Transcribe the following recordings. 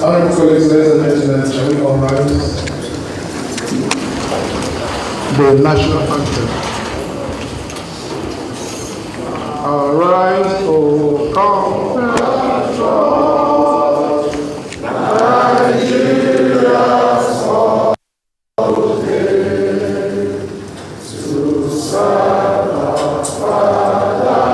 Honorable colleagues, ladies and gentlemen, shall we all rise? The national anthem. Arise, O conqueror, Nigeria's holiday, to serve our Father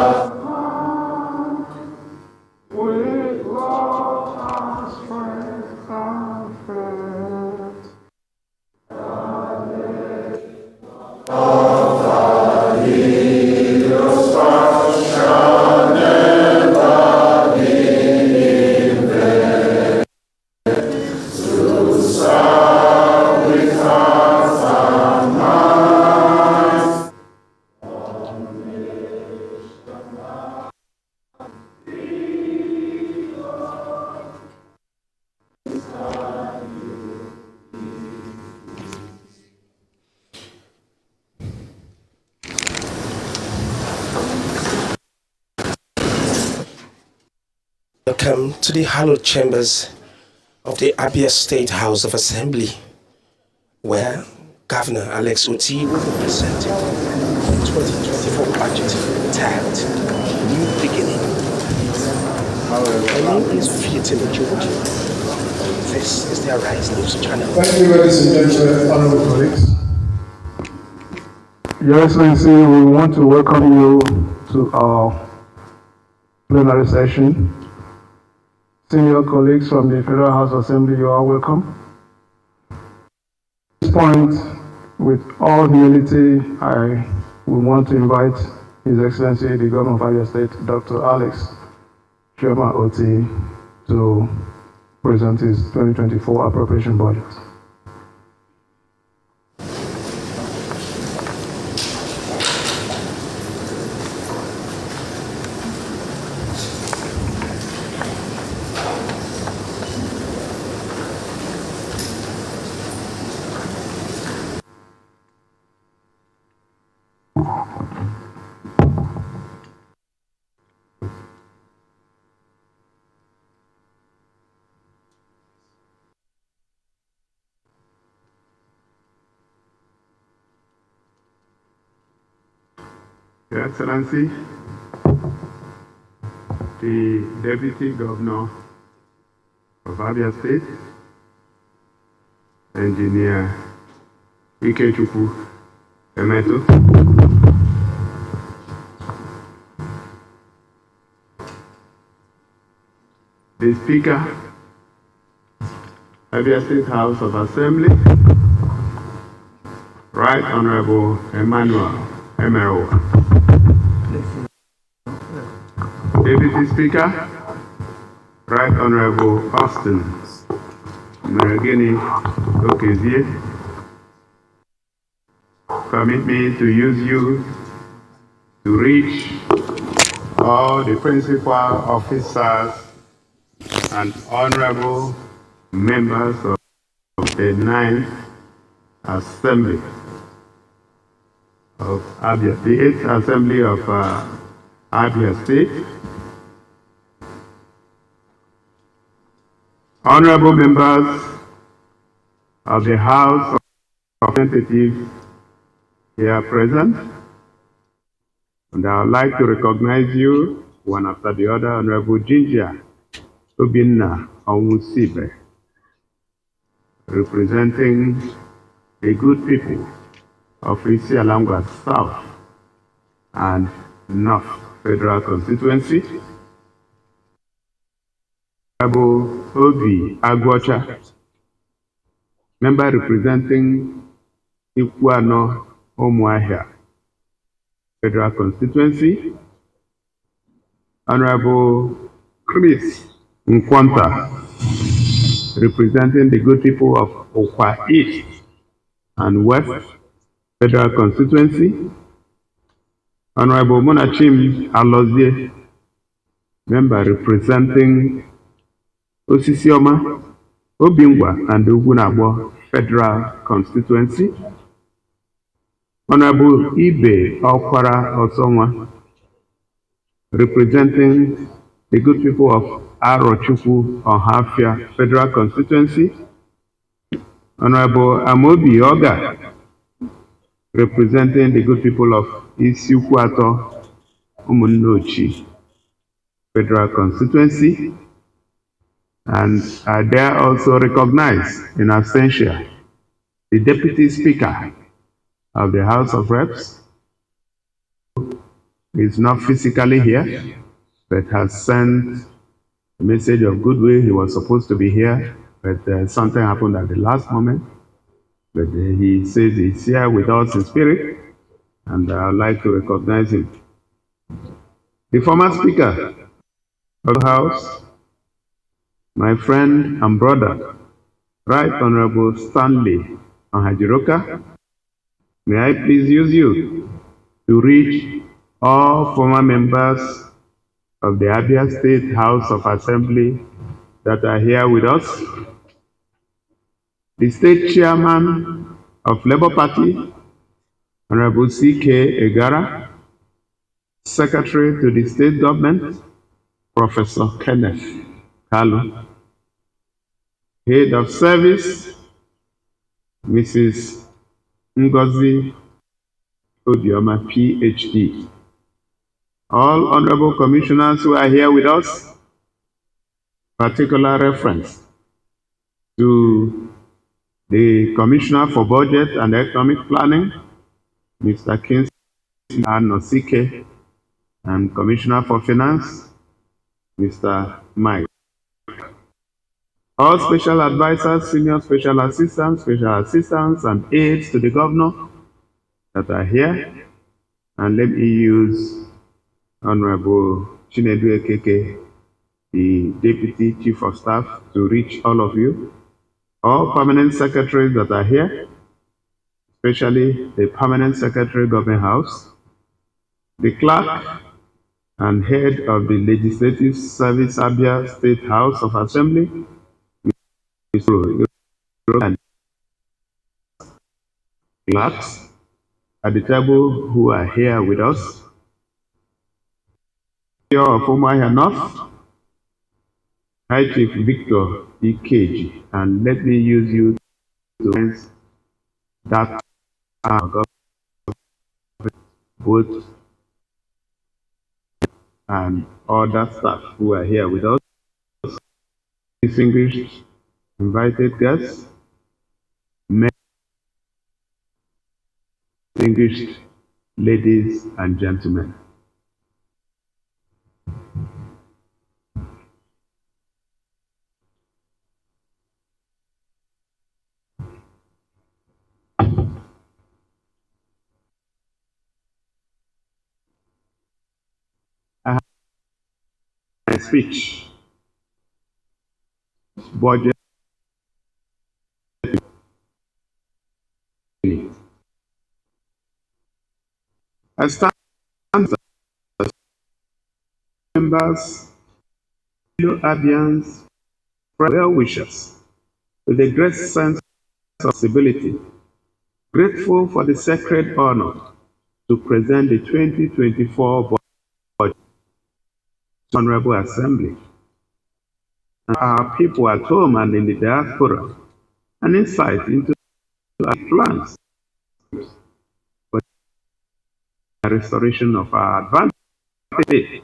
with love and strength and faith. Welcome to the hallowed chambers of the Abia State House of Assembly, where Governor Alex Oti will be presenting the 2024 budget tagged New Beginning. My name is Fiatino George. This is the Arise News channel. Thank you, ladies and gentlemen, honorable colleagues. Your Excellency, we want to welcome you to our plenary session. Senior colleagues from the Federal House Assembly, you are welcome. At this point, with all humility, I would want to invite His Excellency, the Governor of Abia State, Dr. Alex Chioma Oti, to present his 2024 appropriation budget. Your Excellency, the Deputy Governor of Abia State, Engineer Ikechukwu Emeto, the Speaker, Abia State House of Assembly, Right Honorable Emmanuel Emerowa, Deputy Speaker, Right Honorable Austin Meragini Okezie, permit me to use you to reach all the principal officers and honorable members of the 9th Assembly of Abia, the 8th Assembly of Abia State. Honorable members of the House of Representatives here present, and I would like to recognize you one after the other. Honorable Ginger Obinna Onwusibe, representing the good people of Isialangwa South and North Federal Constituency. Honorable Obi Agwocha, member representing Ikuano Omuahia Federal Constituency. Honorable Chris Nkwanta, representing the good people of Okwa East and West Federal Constituency. Honorable Monachim Alozie, member representing Osisioma, Obingwa and Ugunabo Federal Constituency. Honorable Ibe Okwara Osonwa, representing the good people of Arochukwu Ohafia Federal Constituency, Honorable Amobi Oga, representing the good people of Isiukwato Umunnochi Federal Constituency, and are there also recognized in absentia the Deputy Speaker of the House of Reps, is not physically here, but has sent a message of goodwill. He was supposed to be here, but something happened at the last moment. But he says he's here with us in spirit, and I'd like to recognize him. The former Speaker of the House, my friend and brother, Right Honorable Stanley Ohajiroka, may I please use you to reach all former members of the Abia State House of Assembly that are here with us, the State Chairman of Labour Party, Honorable C.K. Egara, Secretary to the State Government, Professor Kenneth Kalu, Head of Service, Mrs. Ngozi Odioma, PhD. All honorable commissioners who are here with us, particular reference to the Commissioner for Budget and Economic Planning, Mr. Kingsley Anosike, and Commissioner for Finance, Mr. Mike. All special advisors, senior special assistants, and aides to the governor that are here. And let me use Honorable Chinedu Ekeke, the Deputy Chief of Staff, to reach all of you. All permanent secretaries that are here, especially the Permanent Secretary Government House, the clerk and head of the Legislative Service Abia State House of Assembly, and clerks at the table who are here with us. Here of Umuahia North, High Chief Victor Ikeji, and let me use you to sense that both and other staff who are here with us, distinguished invited guests, distinguished ladies and gentlemen. I have my speech, budget, I stand as members, fellow Abians, well wishers, with a great sense of responsibility, grateful for the sacred honor to present the 2024 budget to Honorable Assembly and our people at home and in the diaspora, an insight into our plans for the restoration of our advantage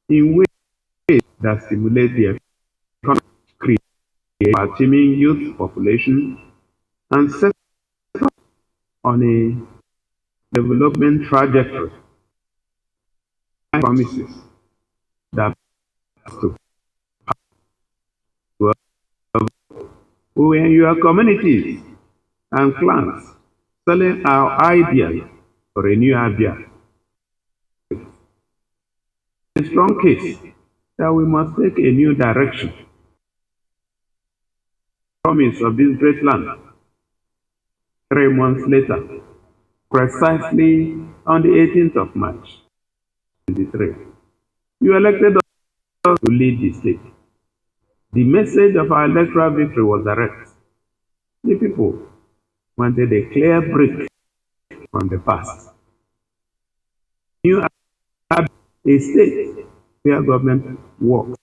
in ways that stimulate the economy, create a teeming youth population, and set on a development trajectory. Promises that to we in your communities and clans selling our ideas for a new Abia. A strong case that we must take a new direction. Promise of this great land. 3 months later, precisely on the 18th of March 2023, you elected us to lead the state. The message of our electoral victory was direct. The people wanted a clear break from the past. New a state where government works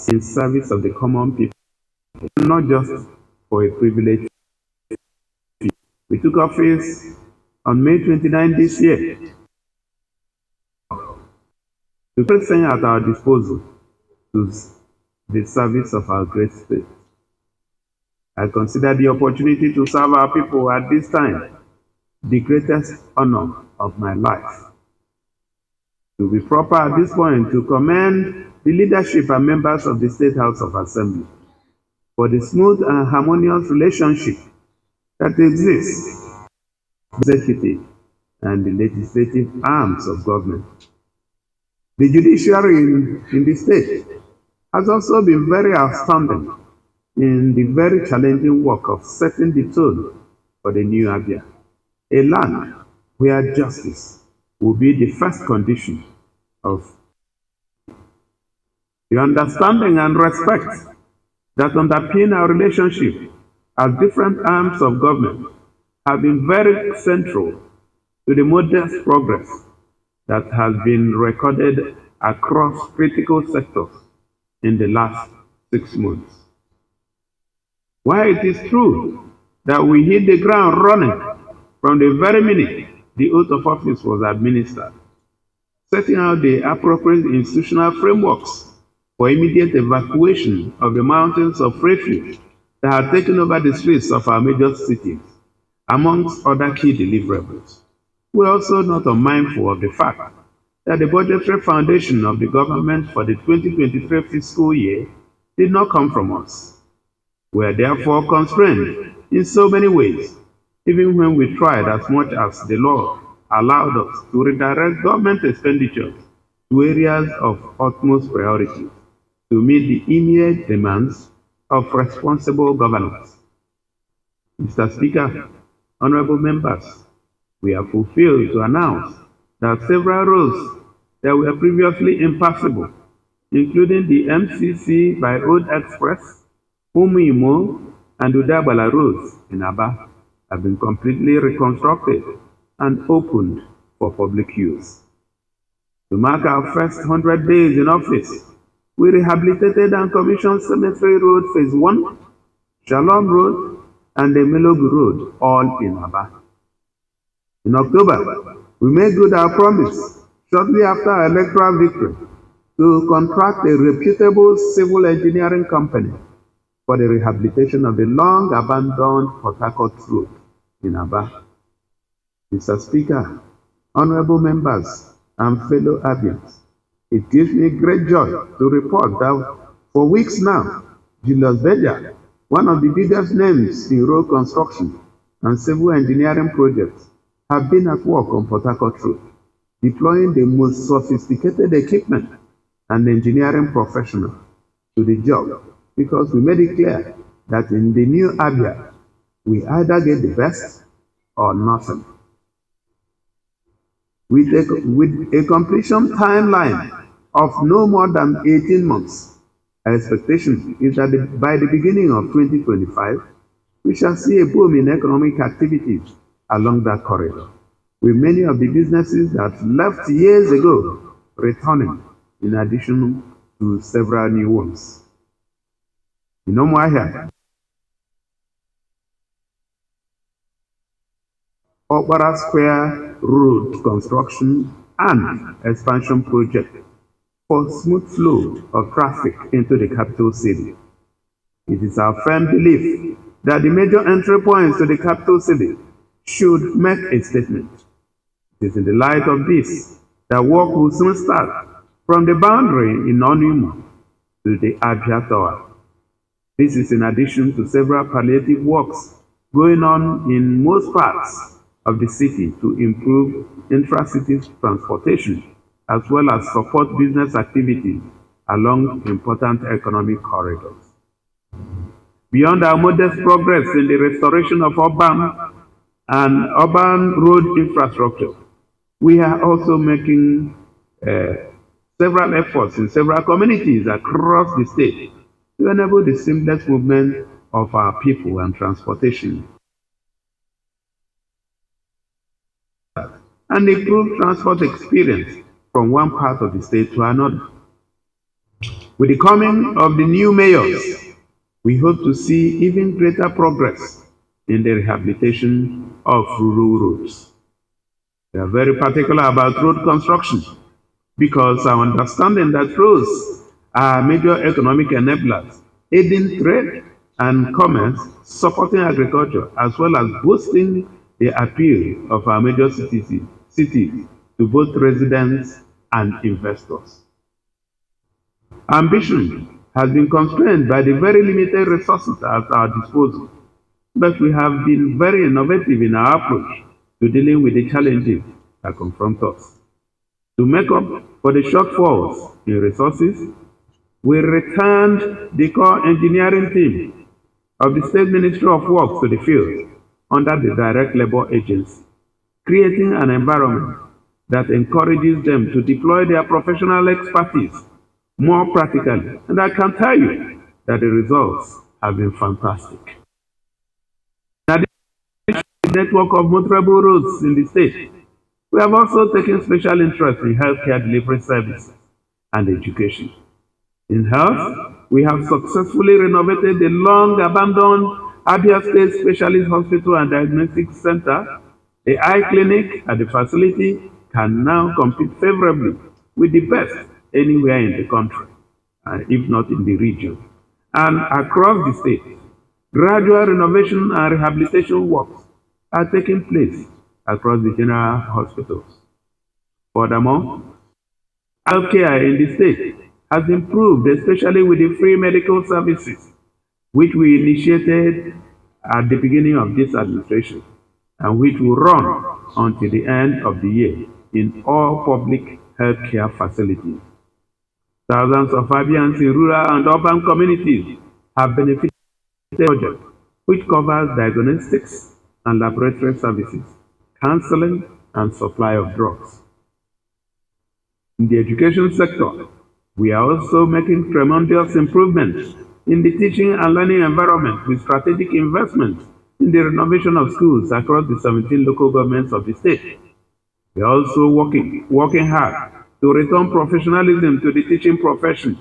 in service of the common people, not just for a privilege. We took office on May 29 this year. We put everything at our disposal to the service of our great state. I consider the opportunity to serve our people at this time the greatest honor of my life. To be proper at this point to commend the leadership and members of the State House of Assembly for the smooth and harmonious relationship that exists between the executive and the legislative arms of government. The judiciary in the state has also been very outstanding in the very challenging work of setting the tone for the new Abia, a land where justice will be the first condition of the understanding and respect that underpin our relationship as different arms of government have been very central to the modest progress that has been recorded across critical sectors in the last 6 months. While it is true that we hit the ground running from the very minute the oath of office was administered, setting out the appropriate institutional frameworks for immediate evacuation of the mountains of refuge that had taken over the streets of our major cities, amongst other key deliverables. We are also not unmindful of the fact that the budgetary foundation of the government for the 2023 fiscal year did not come from us. We are therefore constrained in so many ways, even when we tried as much as the law allowed us to redirect government expenditures to areas of utmost priority to meet the immediate demands of responsible governance. Mr. Speaker, honorable members, we are fulfilled to announce that several roads that were previously impassable, including the MCC by Road Express, Umuimo, and Udabala roads in Aba, have been completely reconstructed and opened for public use. To mark our first 100 days in office, we rehabilitated and commissioned Cemetery Road Phase 1, Shalom Road, and the Melogu Road, all in Aba. In October, we made good our promise, shortly after our electoral victory, to contract a reputable civil engineering company for the rehabilitation of the long-abandoned Port Harcourt Road in Aba. Mr. Speaker, honorable members, and fellow Abians, it gives me great joy to report that for weeks now, Julius Berger, one of the biggest names in road construction and civil engineering projects, have been at work on Port Harcourt Road, deploying the most sophisticated equipment and engineering professionals to the job, because we made it clear that in the new Abia, we either get the best or nothing. With a completion timeline of no more than 18 months, our expectation is that by the beginning of 2025, we shall see a boom in economic activities along that corridor, with many of the businesses that left years ago returning, in addition to several new ones. In Umuahia, Okpara Square Road construction and expansion project for smooth flow of traffic into the capital city. It is our firm belief that the major entry points to the capital city should make a statement. It is in the light of this that work will soon start from the boundary in Onimo to the Abia Tower. This is in addition to several palliative works going on in most parts of the city to improve intra-city transportation, as well as support business activities along important economic corridors. Beyond our modest progress in the restoration of urban road infrastructure, we are also making several efforts in several communities across the state to enable the seamless movement of our people and transportation, and improve transport experience from one part of the state to another. With the coming of the new mayors, we hope to see even greater progress in the rehabilitation of rural roads. We are very particular about road construction because our understanding that roads are major economic enablers, aiding trade and commerce, supporting agriculture, as well as boosting the appeal of our major cities to both residents and investors. Ambition has been constrained by the very limited resources at our disposal, but we have been very innovative in our approach to dealing with the challenges that confront us. To make up for the shortfalls in resources, we returned the core engineering team of the State Ministry of Works to the field under the Direct Labor Agency, creating an environment that encourages them to deploy their professional expertise more practically. And I can tell you that the results have been fantastic. Now, the network of motorable roads in the state, we have also taken special interest in healthcare delivery services and education. In health, we have successfully renovated the long-abandoned Abia State Specialist Hospital and Diagnostic Center. The eye clinic at the facility can now compete favorably with the best anywhere in the country, if not in the region. And across the state, gradual renovation and rehabilitation works are taking place across the general hospitals. Furthermore, healthcare in the state has improved, especially with the free medical services, which we initiated at the beginning of this administration, and which will run until the end of the year in all public healthcare facilities. Thousands of Abians in rural and urban communities have benefited from the project, which covers diagnostics and laboratory services, counseling, and supply of drugs. In the education sector, we are also making tremendous improvements in the teaching and learning environment with strategic investments in the renovation of schools across the 17 local governments of the state. We are also working hard to return professionalism to the teaching profession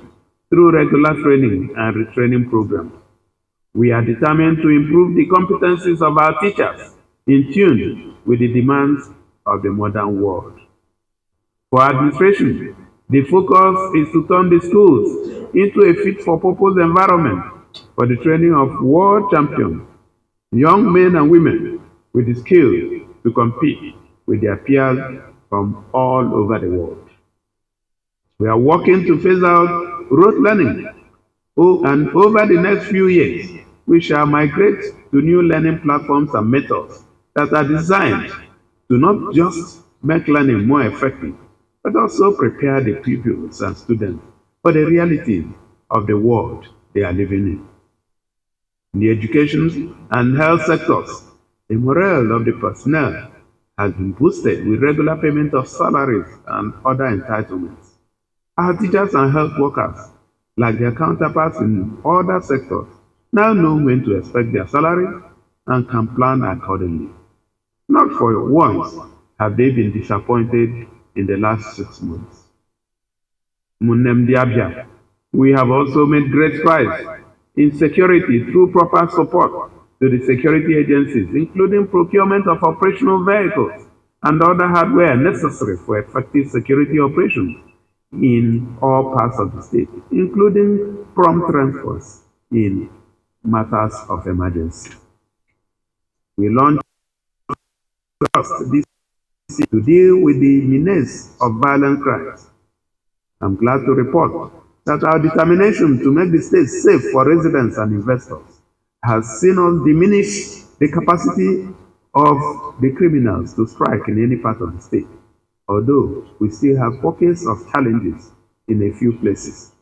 through regular training and retraining programs. We are determined to improve the competencies of our teachers in tune with the demands of the modern world. For administration, the focus is to turn the schools into a fit-for-purpose environment for the training of world champions, young men and women with the skills to compete with their peers from all over the world. We are working to phase out rote learning, and over the next few years, we shall migrate to new learning platforms and methods that are designed to not just make learning more effective, but also prepare the pupils and students for the realities of the world they are living in. In the education and health sectors, the morale of the personnel has been boosted with regular payment of salaries and other entitlements. Our teachers and health workers, like their counterparts in other sectors, now know when to expect their salaries and can plan accordingly. Not for once have they been disappointed in the last 6 months. Abia, we have also made great strides in security through proper support to the security agencies, including procurement of operational vehicles and other hardware necessary for effective security operations in all parts of the state, including prompt transfers in matters of emergency. We launched this to deal with the menace of violent crimes. I'm glad to report that our determination to make the state safe for residents and investors has seen us diminish the capacity of the criminals to strike in any part of the state, although we still have pockets of challenges in a few places.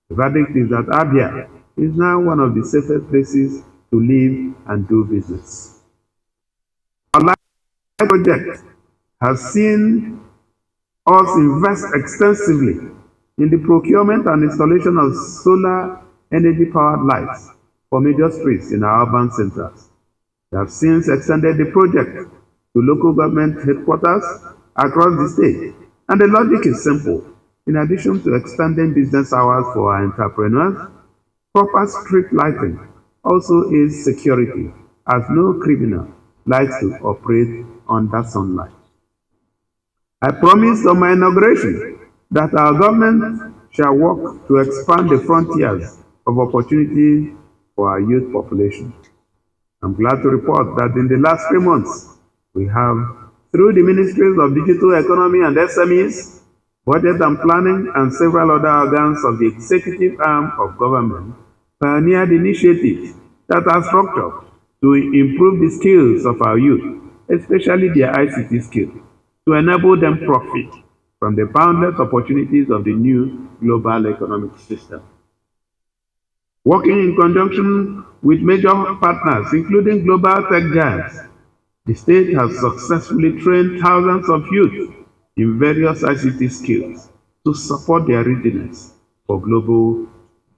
The verdict is that Abia is now one of the safest places to live and do business. Our life project has seen us invest extensively in the procurement and installation of solar energy-powered lights for major streets in our urban centers. We have since extended the project to local government headquarters across the state, and the logic is simple. In addition to extending business hours for our entrepreneurs, proper street lighting also is security, as no criminal likes to operate under sunlight. I promised on my inauguration that our government shall work to expand the frontiers of opportunity for our youth population. I'm glad to report that in the last 3 months, we have, through the Ministries of Digital Economy and SMEs, Budget and Planning, and several other organs of the executive arm of government, pioneered initiatives that are structured to improve the skills of our youth, especially their ICT skills, to enable them profit from the boundless opportunities of the new global economic system. Working in conjunction with major partners, including global tech giants, the state has successfully trained thousands of youth in various ICT skills to support their readiness for global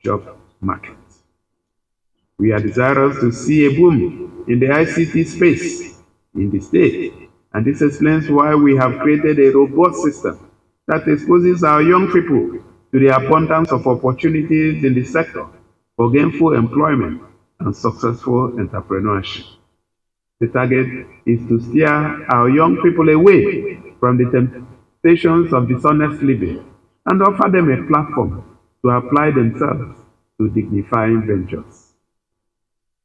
job markets. We are desirous to see a boom in the ICT space in the state, and this explains why we have created a robust system that exposes our young people to the abundance of opportunities in the sector for gainful employment and successful entrepreneurship. The target is to steer our young people away from the temptations of dishonest living and offer them a platform to apply themselves to dignifying ventures.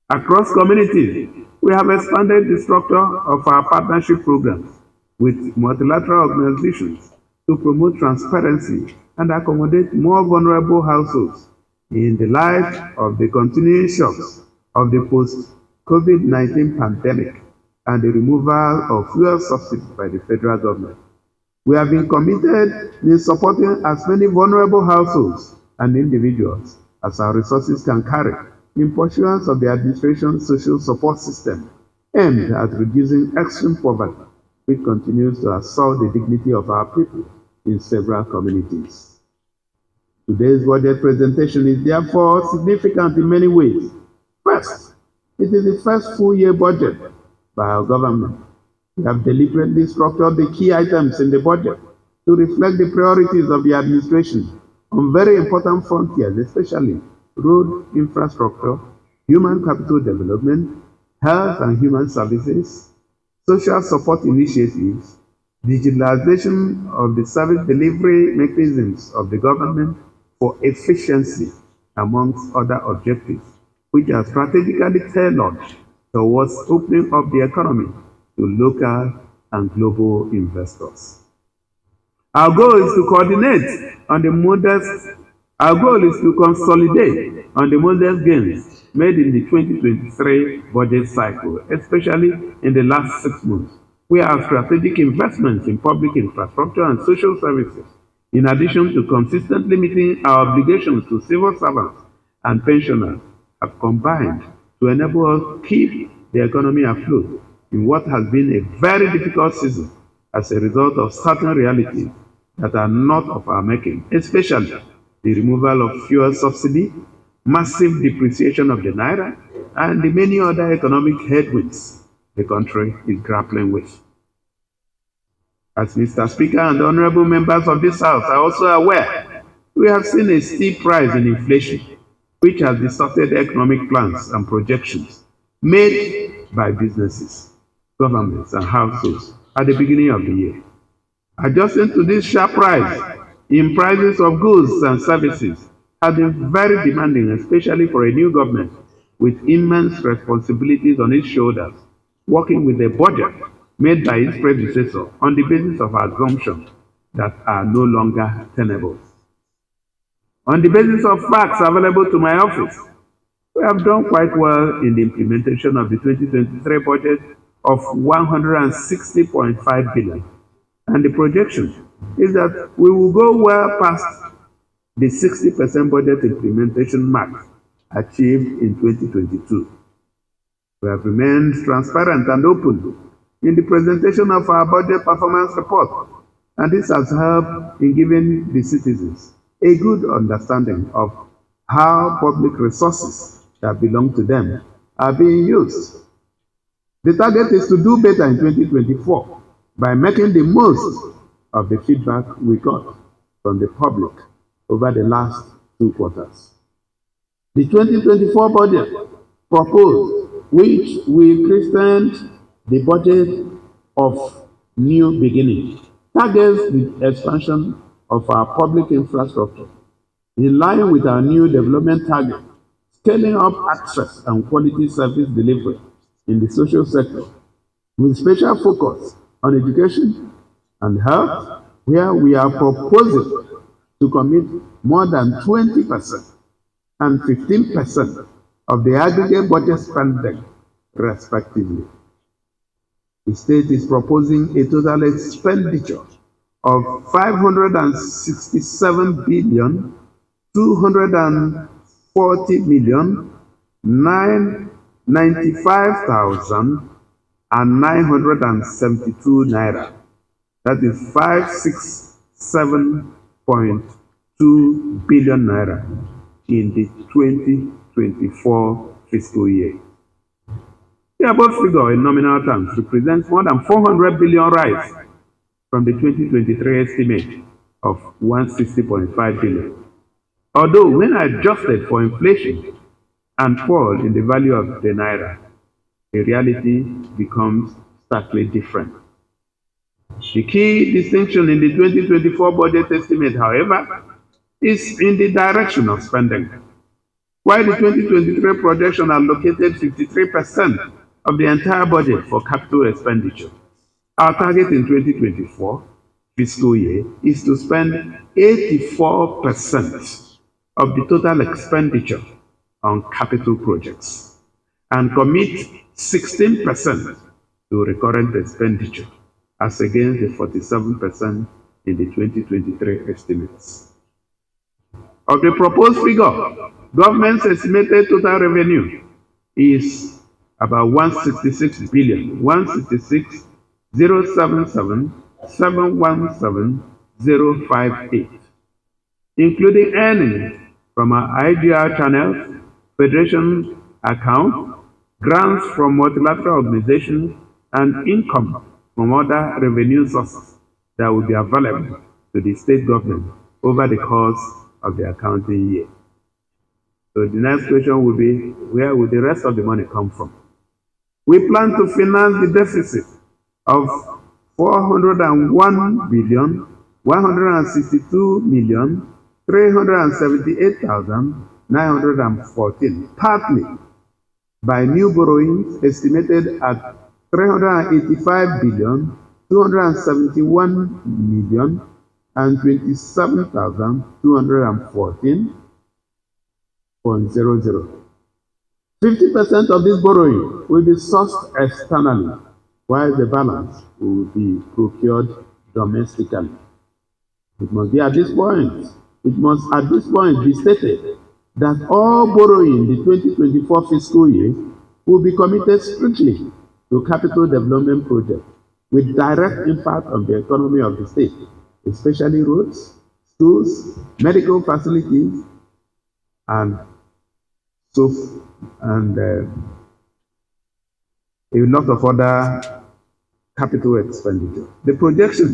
Across communities, we have expanded the structure of our partnership programs with multilateral organizations to promote transparency and accommodate more vulnerable households in the light of the continuing shocks of the post-COVID-19 pandemic and the removal of fuel subsidies by the federal government. We have been committed in supporting as many vulnerable households and individuals as our resources can carry in pursuance of the administration's social support system aimed at reducing extreme poverty, which continues to assault the dignity of our people in several communities. Today's budget presentation is therefore significant in many ways. First, it is the first full-year budget by our government. We have deliberately structured the key items in the budget to reflect the priorities of the administration on very important frontiers, especially road infrastructure, human capital development, health and human services, social support initiatives, digitalization of the service delivery mechanisms of the government for efficiency, amongst other objectives, which are strategically tailored towards opening up the economy to local and global investors. Our goal is to consolidate on the modest gains made in the 2023 budget cycle, especially in the last 6 months, where our strategic investments in public infrastructure and social services, in addition to consistently meeting our obligations to civil servants and pensioners, have combined to enable us to keep the economy afloat in what has been a very difficult season as a result of certain realities that are not of our making, especially the removal of fuel subsidy, massive depreciation of the naira, and the many other economic headwinds the country is grappling with. As Mr. Speaker and honorable members of this House are also aware, we have seen a steep rise in inflation, which has distorted economic plans and projections made by businesses, governments, and households at the beginning of the year. Adjusting to this sharp rise in prices of goods and services has been very demanding, especially for a new government with immense responsibilities on its shoulders, working with a budget made by its predecessor on the basis of assumptions that are no longer tenable. On the basis of facts available to my office, we have done quite well in the implementation of the 2023 budget of 160.5 billion. And the projection is that we will go well past the 60% budget implementation mark achieved in 2022. We have remained transparent and open in the presentation of our budget performance report, and this has helped in giving the citizens a good understanding of how public resources that belong to them are being used. The target is to do better in 2024 by making the most of the feedback we got from the public over the last 2 quarters. The 2024 budget proposed, which we christened the budget of new beginning, targets the expansion of our public infrastructure in line with our new development target, scaling up access and quality service delivery in the social sector, with special focus on education and health, where we are proposing to commit more than 20% and 15% of the aggregate budget spending, respectively. The state is proposing a total expenditure of 567 billion 240 million 995,972 naira. That is 567.2 billion naira in the 2024 fiscal year. The above figure in nominal terms represents more than 400 billion rise from the 2023 estimate of 160.5 billion. Although when adjusted for inflation and fall in the value of the naira, the reality becomes starkly different. The key distinction in the 2024 budget estimate, however, is in the direction of spending. While the 2023 projection allocated 53% of the entire budget for capital expenditure, our target in 2024 fiscal year is to spend 84% of the total expenditure on capital projects and commit 16% to recurrent expenditure, as against the 47% in the 2023 estimates. Of the proposed figure, government's estimated total revenue is about 166 billion, 166,077,717,058, including earnings from our IGR channels, federation account, grants from multilateral organizations, and income from other revenue sources that will be available to the state government over the course of the accounting year. So the next question will be, where will the rest of the money come from? We plan to finance the deficit of 401,162,378,914, partly by new borrowings estimated at 385,271,027,214.00. 50% of this borrowing will be sourced externally, while the balance will be procured domestically. It must at this point be stated that all borrowing in the 2024 fiscal year will be committed strictly to capital development projects with direct impact on the economy of the state, especially roads, schools, medical facilities, and a lot of other capital expenditure. The projection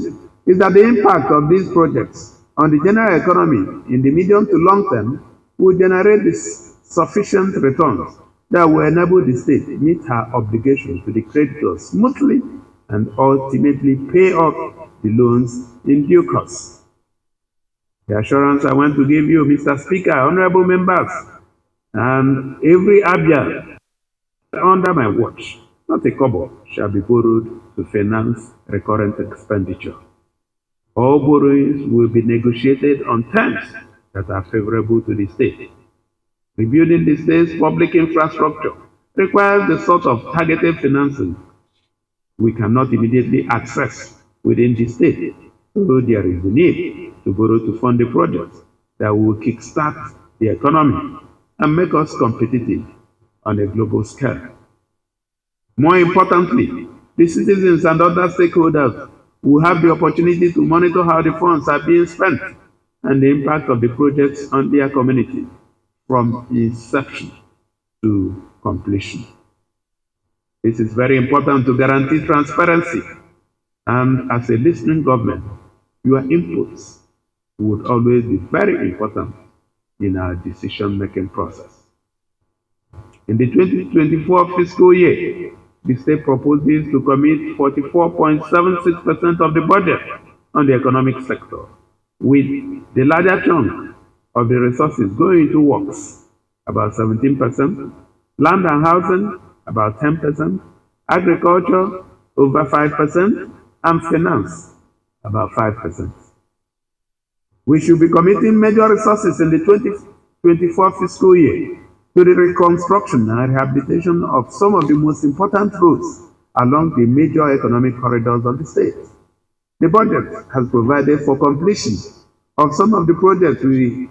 is that the impact of these projects on the general economy in the medium to long term will generate sufficient returns that will enable the state to meet her obligations to the creditors smoothly and ultimately pay off the loans in due course. The assurance I want to give you, Mr. Speaker, honorable members, and every Abia under my watch, not a kobo shall be borrowed to finance recurrent expenditure. All borrowings will be negotiated on terms that are favorable to the state. Rebuilding the state's public infrastructure requires the sort of targeted financing we cannot immediately access within the state, so there is the need to borrow to fund the projects that will kickstart the economy and make us competitive on a global scale. More importantly, the citizens and other stakeholders will have the opportunity to monitor how the funds are being spent and the impact of the projects on their community from inception to completion. This is very important to guarantee transparency, and as a listening government, your inputs would always be very important in our decision-making process. In the 2024 fiscal year, the state proposes to commit 44.76% of the budget on the economic sector, with the larger chunk of the resources going into works, about 17%, land and housing, about 10%, agriculture, over 5%, and finance, about 5%. We should be committing major resources in the 2024 fiscal year to the reconstruction and rehabilitation of some of the most important roads along the major economic corridors of the state. The budget has provided for completion of some of the projects we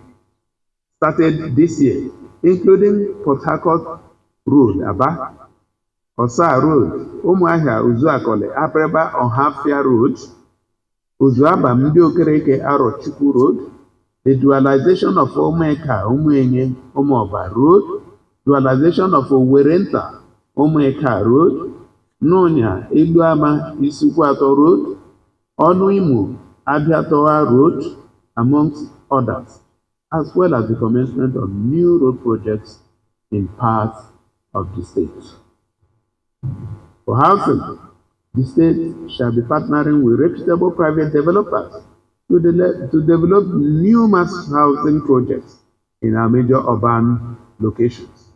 started this year, including Port Harcourt Road, Aba, Osa Road, Umuahia Uzuakole, Apreba Ohafia Road, Uzuaba Mbiokereke Arochukwu Road, the dualization of Omeka Umuenye Umoba Road, dualization of Owerenta Omeka Road, Nonya Iluama Isukwato Road, Onuimu Abiatoa Road, amongst others, as well as the commencement of new road projects in parts of the state. For housing, the state shall be partnering with reputable private developers to develop new mass housing projects in our major urban locations.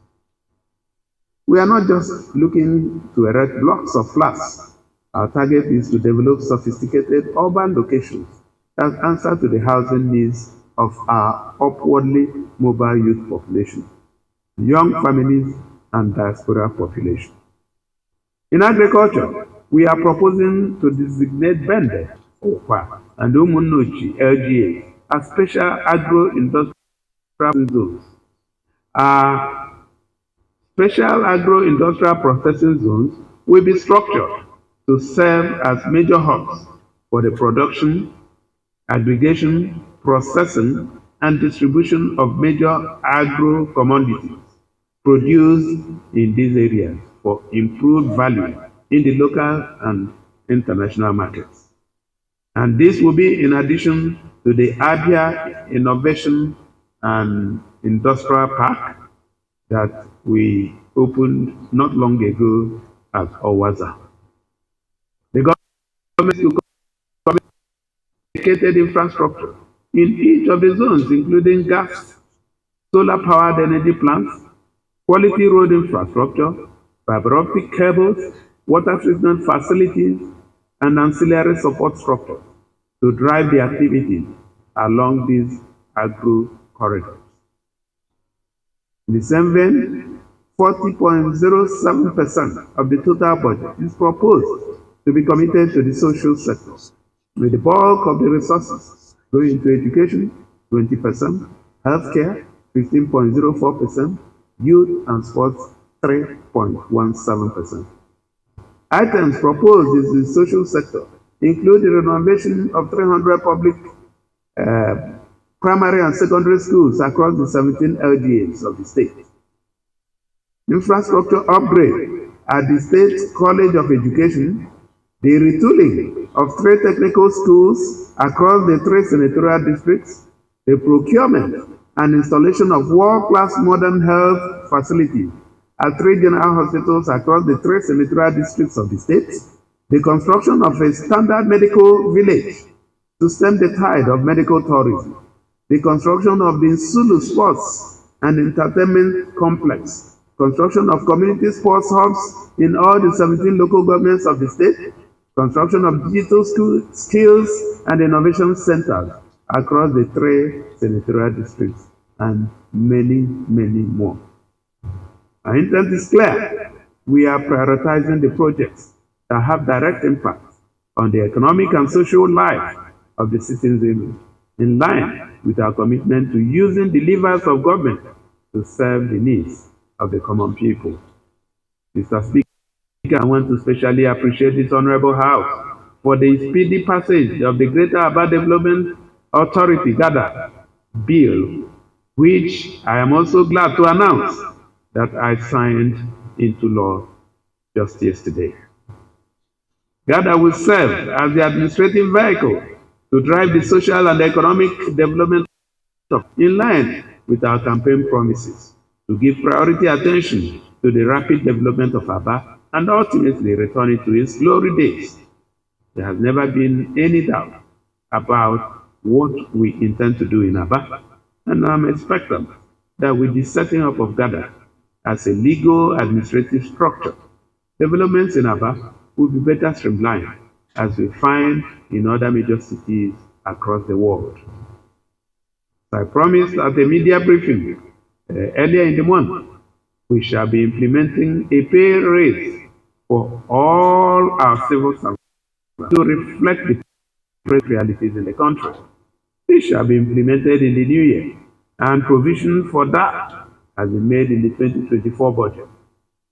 We are not just looking to erect blocks of flats. Our target is to develop sophisticated urban locations that answer to the housing needs of our upwardly mobile youth population, young families, and diaspora population. In agriculture, we are proposing to designate Bende, Okwa, and Umunochi LGA as special agro-industrial zones. Our special agro-industrial processing zones will be structured to serve as major hubs for the production, aggregation, processing, and distribution of major agro-commodities produced in these areas for improved value in the local and international markets. And this will be in addition to the Abia Innovation and Industrial Park that we opened not long ago at Owaza. The government will commit dedicated infrastructure in each of the zones, including gas, solar-powered energy plants, quality road infrastructure, fiber optic cables, water treatment facilities, and ancillary support structures to drive the activities along these agro corridors. In the same vein, 40.07% of the total budget is proposed to be committed to the social sector, with the bulk of the resources going into education, 20%, healthcare, 15.04%, youth and sports, 3.17%. Items proposed in the social sector include the renovation of 300 public primary and secondary schools across the 17 LGAs of the state. Infrastructure upgrade at the State College of Education, the retooling of 3 technical schools across the 3 senatorial districts, the procurement and installation of world-class modern health facilities at 3 general hospitals across the 3 senatorial districts of the state, the construction of a standard medical village to stem the tide of medical tourism, the construction of the Sulu Sports and Entertainment Complex, construction of community sports hubs in all the 17 local governments of the state, construction of digital skills and innovation centers across the 3 senatorial districts, and many, many more. Our intent is clear. We are prioritizing the projects that have direct impact on the economic and social life of the citizens, in line with our commitment to using the levers of government to serve the needs of the common people. Mr. Speaker, I want to especially appreciate this Honorable House for the speedy passage of the Greater Abia Development Authority (GADA) bill, which I am also glad to announce that I signed into law just yesterday. GADA will serve as the administrative vehicle to drive the social and economic development in line with our campaign promises, to give priority attention to the rapid development of Aba and ultimately return it to its glory days. There has never been any doubt about what we intend to do in Aba, and I'm expectant that with the setting up of GADA as a legal administrative structure, developments in Aba will be better streamlined as we find in other major cities across the world. So I promised at a media briefing earlier in the month, we shall be implementing a pay raise for all our civil servants to reflect the present realities in the country. This shall be implemented in the new year, and provision for that has been made in the 2024 budget.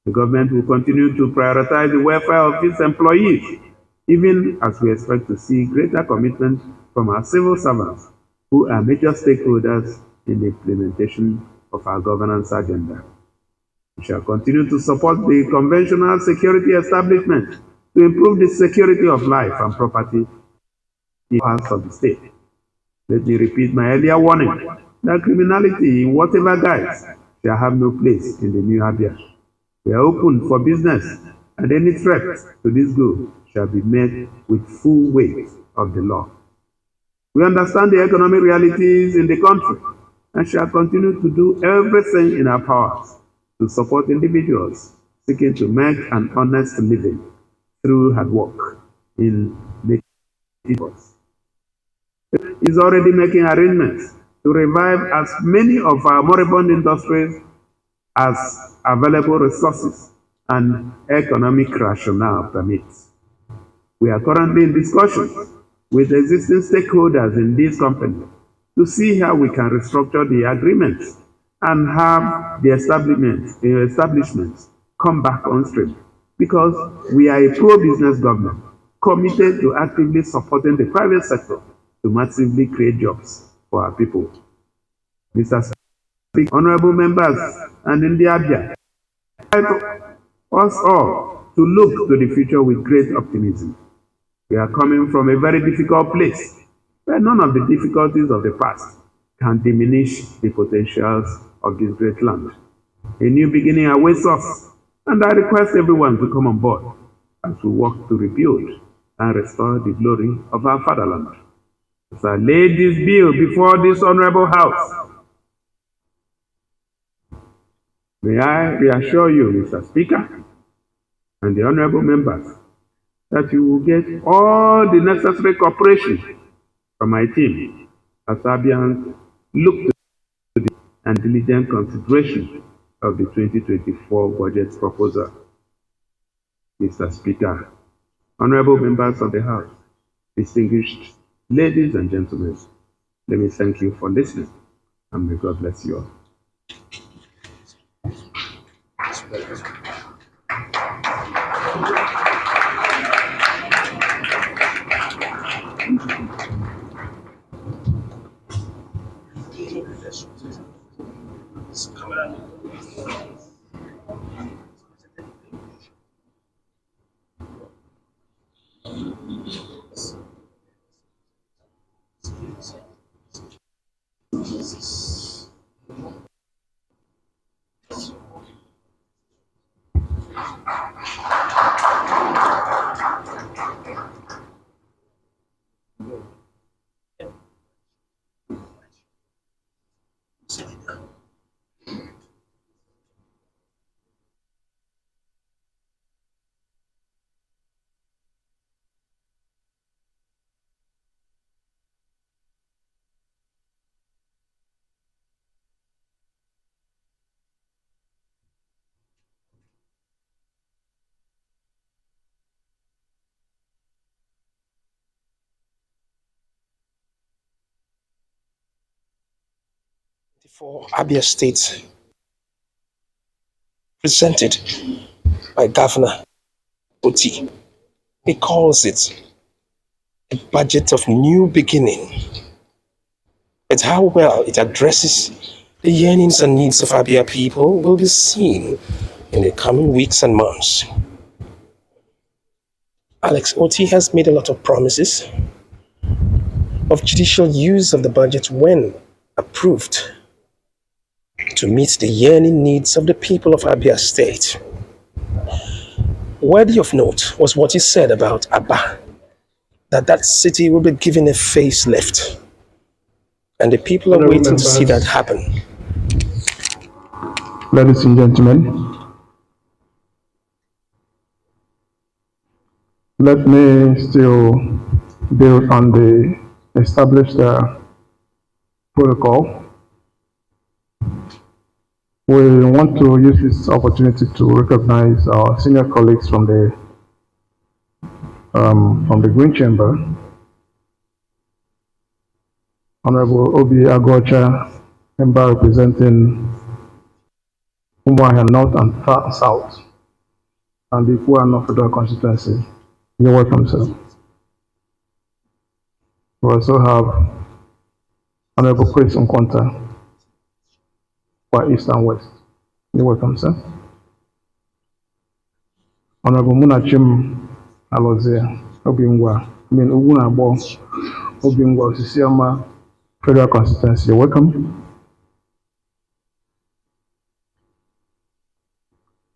The government will continue to prioritize the welfare of its employees, even as we expect to see greater commitment from our civil servants, who are major stakeholders in the implementation of our governance agenda. We shall continue to support the conventional security establishment to improve the security of life and property in parts of the state. Let me repeat my earlier warning that criminality in whatever guise shall have no place in the new Abia. We are open for business, and any threat to this goal shall be met with full weight of the law. We understand the economic realities in the country and shall continue to do everything in our powers to support individuals seeking to make an honest living through hard work in making efforts. It is already making arrangements to revive as many of our moribund industries as available resources and economic rationale permits. We are currently in discussions with existing stakeholders in these companies to see how we can restructure the agreements and have the establishments come back on stream, because we are a pro-business government committed to actively supporting the private sector to massively create jobs for our people. Mr. Speaker, honorable members, and in the Abia, I invite us all to look to the future with great optimism. We are coming from a very difficult place, where none of the difficulties of the past can diminish the potentials of this great land. A new beginning awaits us, and I request everyone to come on board as we work to rebuild and restore the glory of our fatherland. As I lay this bill before this honorable house, may I reassure you, Mr. Speaker, and the honorable members, that you will get all the necessary cooperation from my team as Abians look to the and diligent consideration of the 2024 budget proposal. Mr. Speaker, honorable members of the House, distinguished ladies and gentlemen, let me thank you for listening, and may God bless you all. For Abia State, presented by Governor Oti. He calls it a budget of new beginning. It's how well it addresses the yearnings and needs of Abia people will be seen in the coming weeks and months. Alex Oti has made a lot of promises, of judicial use of the budget when approved to meet the yearning needs of the people of Abia State. Worthy of note was what he said about Abba, that city will be given a facelift. And the people are Honorable waiting to see that members, happen. ladies and gentlemen, let me still build on the established protocol. We want to use this opportunity to recognize our senior colleagues from the Green Chamber. Honorable Obi Agocha, member representing Umuahia North and South, and the Ikua North Federal Constituency. You're welcome, sir. We also have Honorable Chris Nkwanta for East and West. You're welcome, sir. Honorable Munachim Alozia, Ugwunabo, Obingwa, Sisiama, Federal Constituency. You're welcome.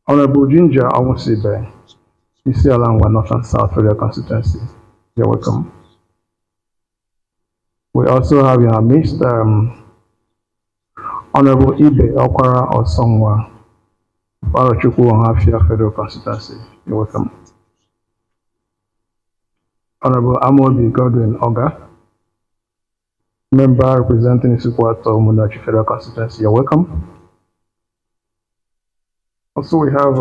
Honorable Ginger Awosibe, Isialangwa North and South Federal Constituency. You're welcome. We also have in our midst Honorable Ibe Okwara Osongwa, Barochukwu Ohafia Federal Constituency. You're welcome. Honorable Amobi Godwin Oga, member representing Isukwato Munachi Federal Constituency. You're welcome. Also, we have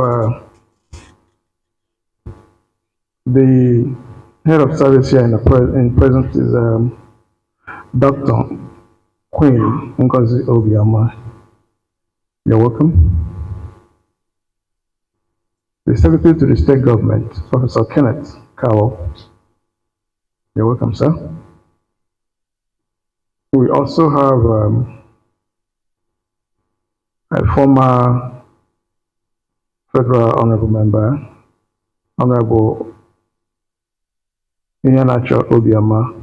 the head of service here in present is Dr. Queen Ngozi Obiama. You're welcome. The Secretary to the State Government, Professor Kenneth Cowell. You're welcome, sir. We also have a former Federal Honorable Member, Honorable Inyanacho Obiama,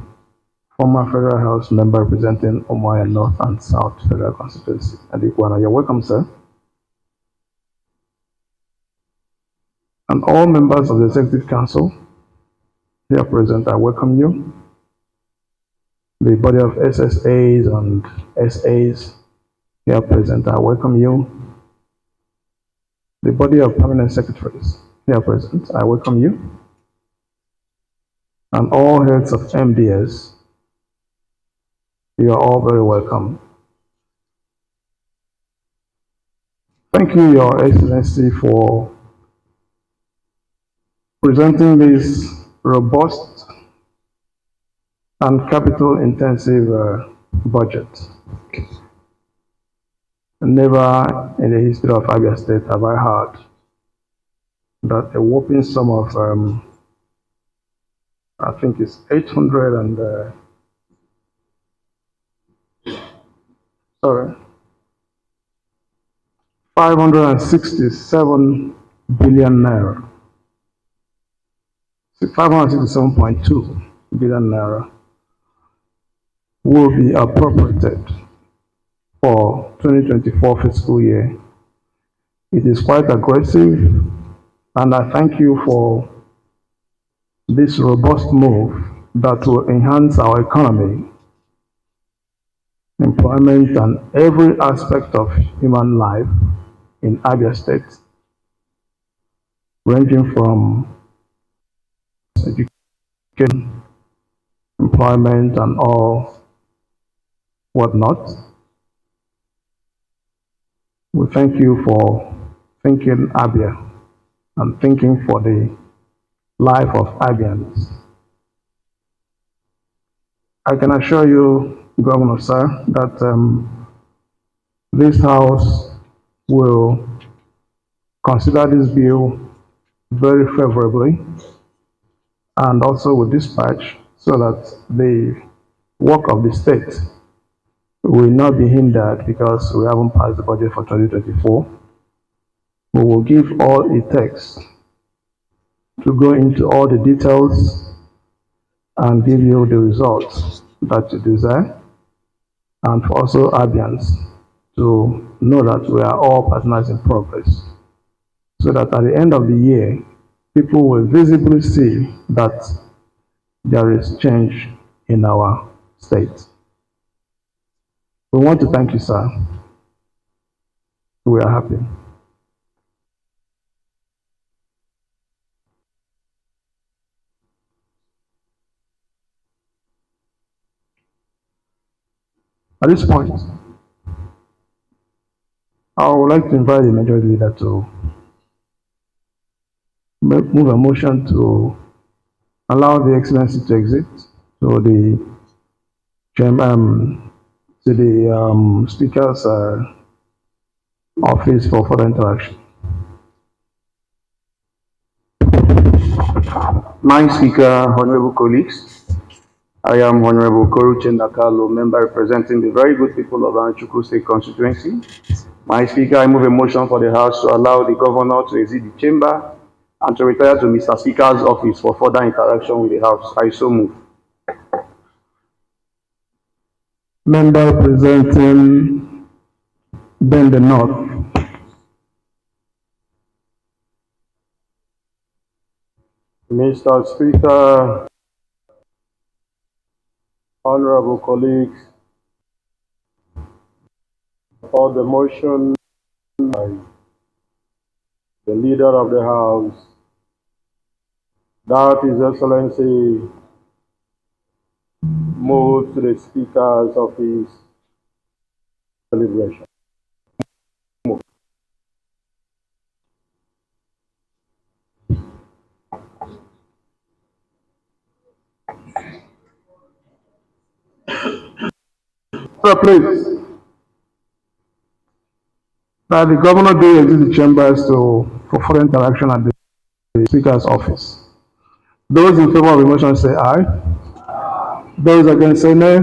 former Federal House Member representing Umuahia North and South Federal Constituency. And Iguana, you're welcome, sir. And all members of the Executive Council here present, I welcome you. The body of SSAs and SAs here present, I welcome you. The body of permanent secretaries here present, I welcome you. And all heads of MDS, you are all very welcome. Thank you, Your Excellency, for presenting this robust and capital-intensive budget. Never in the history of Abia State have I heard that a whopping sum of, I think it's 567 billion naira, 567.2 billion naira will be appropriated for 2024 fiscal year. It is quite aggressive, and I thank you for this robust move that will enhance our economy, employment, and every aspect of human life in Abia State, ranging from education, employment, and all whatnot. We thank you for thinking Abia and thinking for the life of Abians. I can assure you, Governor, sir, that this House will consider this bill very favorably and also will dispatch so that the work of the state will not be hindered because we haven't passed the budget for 2024. We will give all it takes to go into all the details and give you the results that you desire, and for also Abians to know that we are all partners in progress, so that at the end of the year, people will visibly see that there is change in our state. We want to thank you, sir. We are happy. At this point, I would like to invite the majority leader to move a motion to allow the Excellency to exit to the Speaker's office for further interaction. My Speaker, honorable colleagues, I am Honorable Koruche Nakalo, member representing the very good people of Anchukwu State constituency. My Speaker, I move a motion for the House to allow the Governor to exit the chamber and to retire to Mr. Speaker's office for further interaction with the House. I so move. Member representing Bende North. Mr. Speaker, honorable colleagues, for the motion by the leader of the House, that His Excellency move to the Speaker's office deliberation. Sir, please. That the Governor do exit the chambers for further interaction at the Speaker's office. Those in favor of the motion say aye. Those against say nay.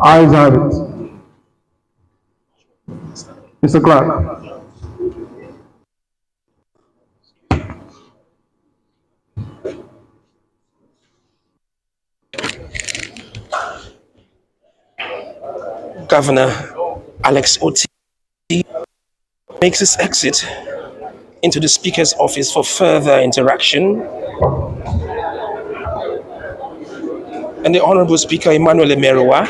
Ayes have it. Mr. Clark. Governor Alex Oti makes his exit into the Speaker's office for further interaction. And the Honorable Speaker Emmanuel Emerowa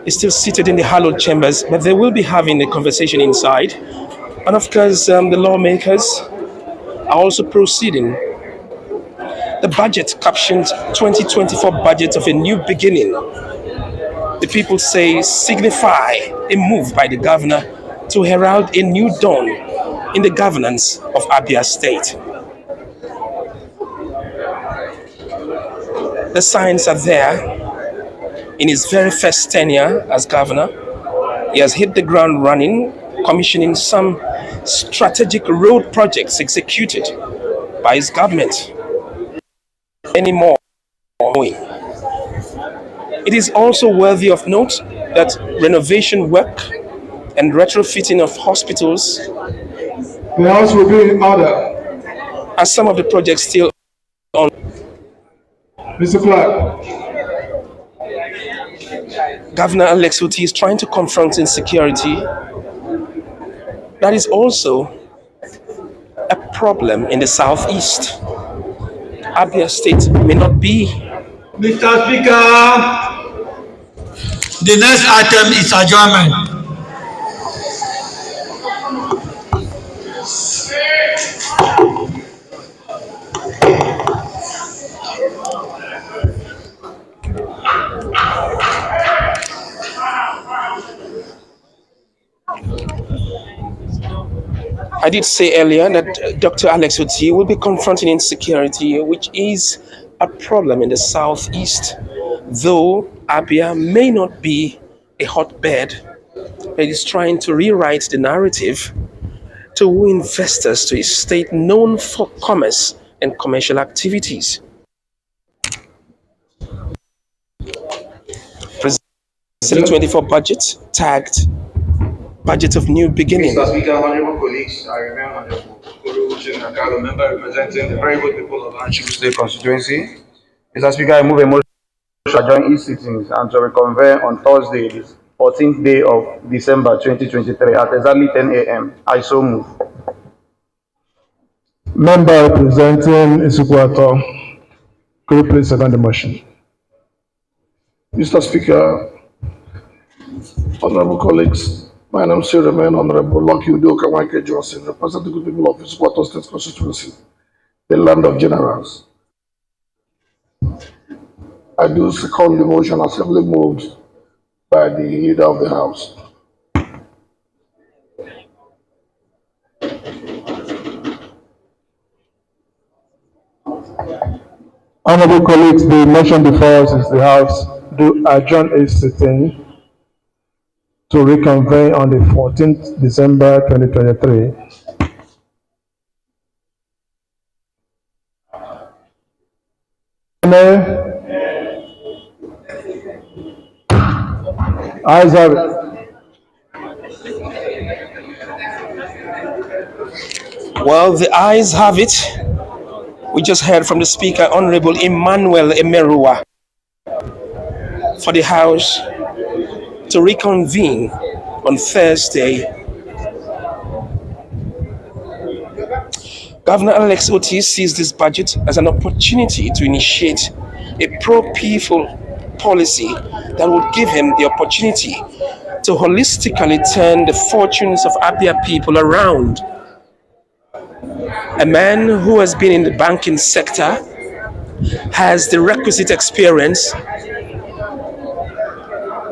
is still seated in the hallowed chambers, but they will be having a conversation inside. And of course, the lawmakers are also proceeding. The budget captioned 2024 budget of a new beginning. The people say signify a move by the governor to herald a new dawn in the governance of Abia State. The signs are there. In his very first tenure as governor, he has hit the ground running, commissioning some strategic road projects executed by his government. Any more going. It is also worthy of note that renovation work and retrofitting of hospitals The House will be in order. are some of the projects still on. Mr. Clark. Governor Alex Oti is trying to confront insecurity. That is also a problem in the southeast. Abia State may not be. Mr. Speaker, the next item is adjournment. I did say earlier that Dr. Alex Oti will be confronting insecurity, which is a problem in the southeast. Though Abia may not be a hotbed, it is trying to rewrite the narrative to woo investors to a state known for commerce and commercial activities. President 24 budget tagged budget of new beginning. Mr. Speaker, honorable colleagues, I remain honorable Koruche Nakalo, member representing the very good people of Anchukwu State constituency. Mr. Speaker, I move a motion to adjourn each sittings and to reconvene on Thursday, the 14th day of December 2023 at exactly 10 a.m. I so move. Member representing Isukwato, could you please second the motion? Mr. Speaker, honorable colleagues, my name still remains Honorable Lucky Udoka Wike Johnson, representing the people of Isukwato State Constituency, the land of generals. I do second the motion as heavily moved by the leader of the House. Honorable colleagues, the motion before us is the House do adjourn its sitting to reconvene on the 14th December 2023. Ayes have it. Well, the ayes have it. We just heard from the Speaker, Honorable Emmanuel Emerua, for the House to reconvene on Thursday. Governor Alex Otti sees this budget as an opportunity to initiate a pro-people policy that will give him the opportunity to holistically turn the fortunes of Abia people around. A man who has been in the banking sector, has the requisite experience,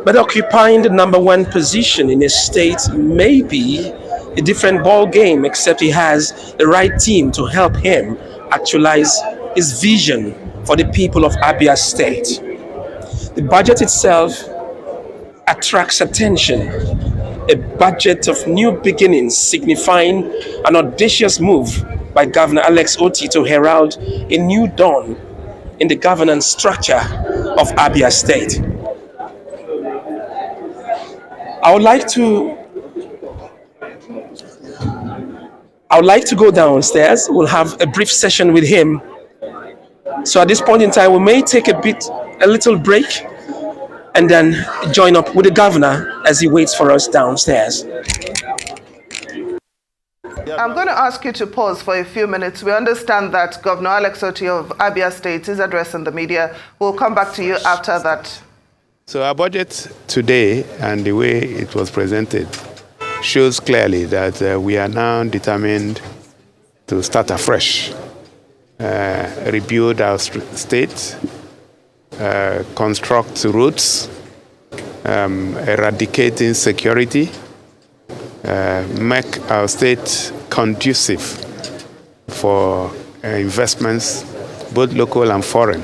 but occupying the number one position in a state may be a different ball game, except he has the right team to help him actualize his vision for the people of Abia State. The budget itself attracts attention. A budget of new beginnings, signifying an audacious move by Governor Alex Otti to herald a new dawn in the governance structure of Abia State. I would like to go downstairs. We'll have a brief session with him. So at this point in time, we may take a little break, and then join up with the governor as he waits for us downstairs. I'm going to ask you to pause for a few minutes. We understand that Governor Alex Otti of Abia State is addressing the media. We'll come back to you after that. So our budget today and the way it was presented shows clearly that we are now determined to start afresh, rebuild our state, construct roads, eradicate insecurity, make our state conducive for investments, both local and foreign,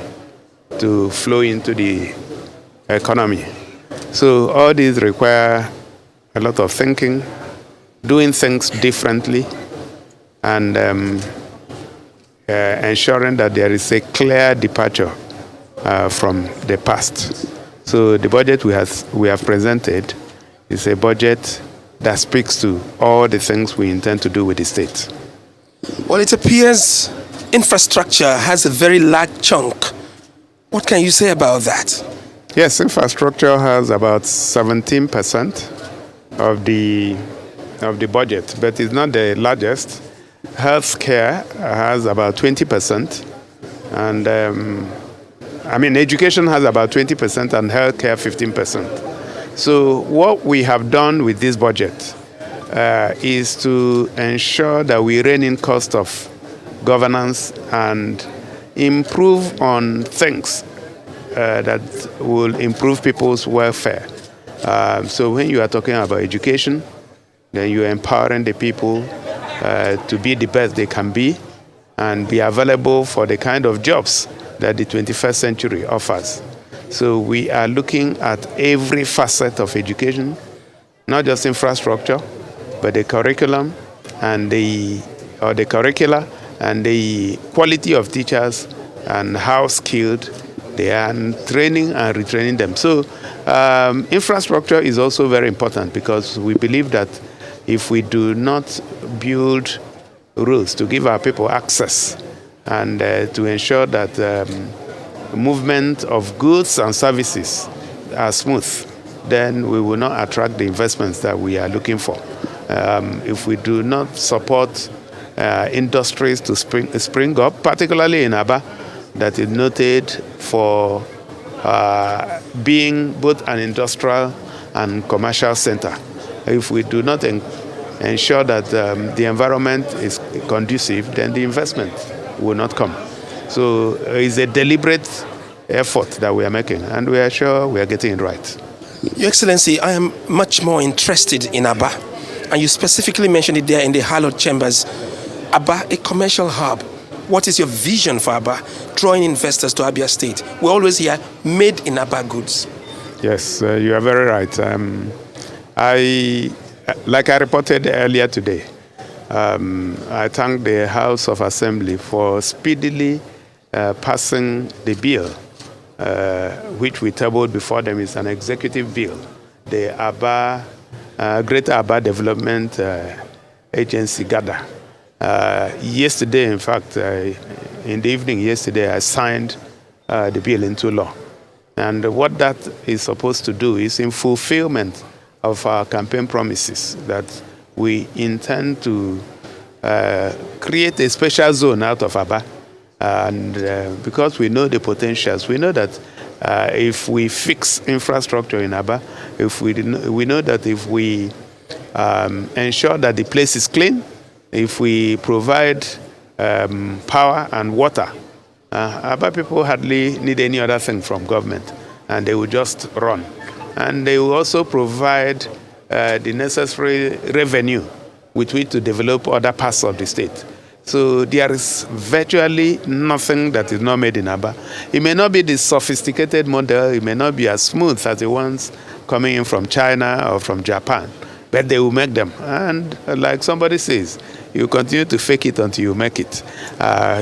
to flow into the economy. So all these require a lot of thinking, doing things differently, and ensuring that there is a clear departure from the past. So the budget we have presented is a budget that speaks to all the things we intend to do with the state. Well, it appears infrastructure has a very large chunk. What can you say about that? Yes, infrastructure has about 17% of the budget, but it's not the largest. Healthcare has about 20%, and education has about 20% and healthcare 15%. So what we have done with this budget is to ensure that we rein in cost of governance and improve on things that will improve people's welfare. So when you are talking about education, then you are empowering the people to be the best they can be and be available for the kind of jobs that the 21st century offers. So we are looking at every facet of education, not just infrastructure, but the curriculum and the curricula and the quality of teachers and how skilled they are, and training and retraining them. So infrastructure is also very important, because we believe that if we do not build roads to give our people access and to ensure that movement of goods and services are smooth, then we will not attract the investments that we are looking for. If we do not support industries to spring up, particularly in Aba, that is noted for being both an industrial and commercial center. If we do not ensure that the environment is conducive, then the investment will not come. So it's a deliberate effort that we are making, and we are sure we are getting it right. Your Excellency, I am much more interested in Aba, and you specifically mentioned it there in the hallowed chambers. Aba, a commercial hub. What is your vision for Aba, drawing investors to Abia State? We always hear made in Aba goods. Yes, you are very right. Like I reported earlier today, I thank the House of Assembly for speedily passing the bill, which we tabled before them. Is an executive bill, the Aba, Greater Aba Development Agency, GADA. Yesterday, in fact, in the evening yesterday, I signed the bill into law. And what that is supposed to do is in fulfillment of our campaign promises that we intend to create a special zone out of Aba. And because we know the potentials, we know that if we fix infrastructure in Aba, we know that if we ensure that the place is clean, if we provide power and water, Aba people hardly need any other thing from government, and they will just run. And they will also provide the necessary revenue with which to develop other parts of the state. So there is virtually nothing that is not made in Aba. It may not be the sophisticated model, it may not be as smooth as the ones coming in from China or from Japan, but they will make them. And like somebody says, you continue to fake it until you make it.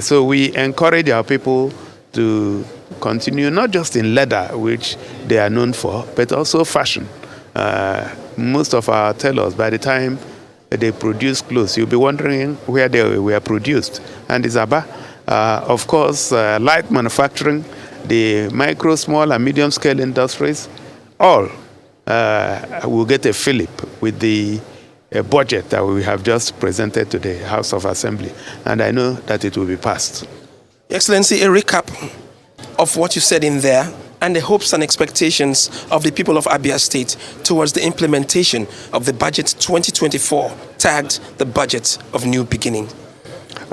So we encourage our people to continue not just in leather, which they are known for, but also fashion. Most of our tailors, by the time they produce clothes, you'll be wondering where they were produced. And it's Aba. Of course, light manufacturing, the micro, small, and medium scale industries, all will get a fillip with the budget that we have just presented to the House of Assembly. And I know that it will be passed. Excellency, a recap of what you said in there and the hopes and expectations of the people of Abia State towards the implementation of the budget 2024, tagged the budget of new beginning.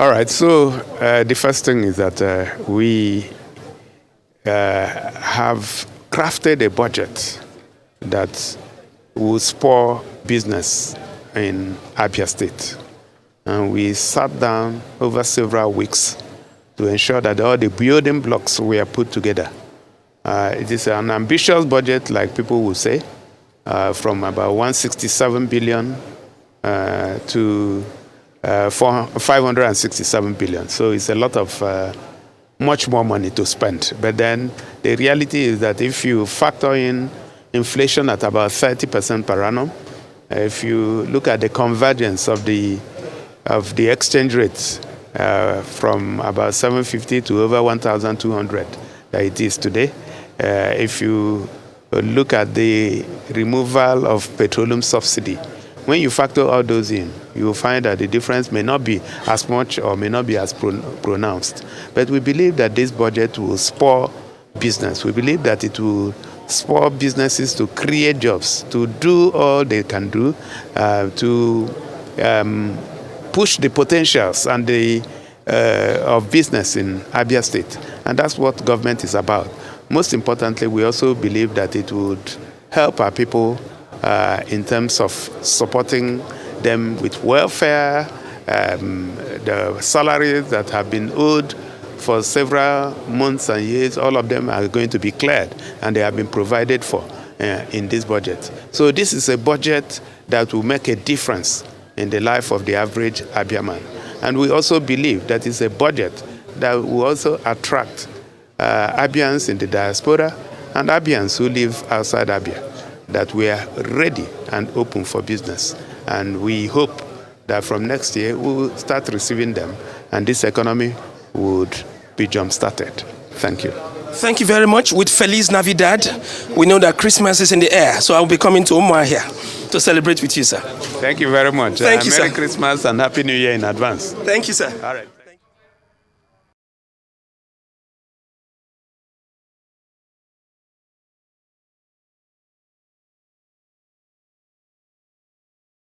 All right, so the first thing is that we have crafted a budget that will spur business in Abia State. And we sat down over several weeks to ensure that all the building blocks were put together. It is an ambitious budget, like people will say, from about 167 billion to 567 billion. So it's a lot of much more money to spend. But then the reality is that if you factor in inflation at about 30% per annum, if you look at the convergence of the exchange rates from about 750 to over 1,200 that it is today, if you look at the removal of petroleum subsidy, when you factor all those in, you will find that the difference may not be as much or may not be as pronounced. But we believe that this budget will spur business. We believe that it will spur businesses to create jobs, to do all they can do, to push the potentials and the of business in Abia State. And that's what government is about. Most importantly, we also believe that it would help our people in terms of supporting them with welfare, the salaries that have been owed for several months and years, all of them are going to be cleared, and they have been provided for in this budget. So this is a budget that will make a difference in the life of the average Abia man. And we also believe that it's a budget that will also attract Abians in the diaspora and Abians who live outside Abia, that we are ready and open for business. And we hope that from next year we will start receiving them and this economy would be jump-started. Thank you. Thank you very much. With Feliz Navidad, we know that Christmas is in the air, so I'll be coming to Umwa here to celebrate with you, sir. Thank you very much. Thank you, Merry sir. Christmas and Happy New Year in advance. Thank you, sir. All right.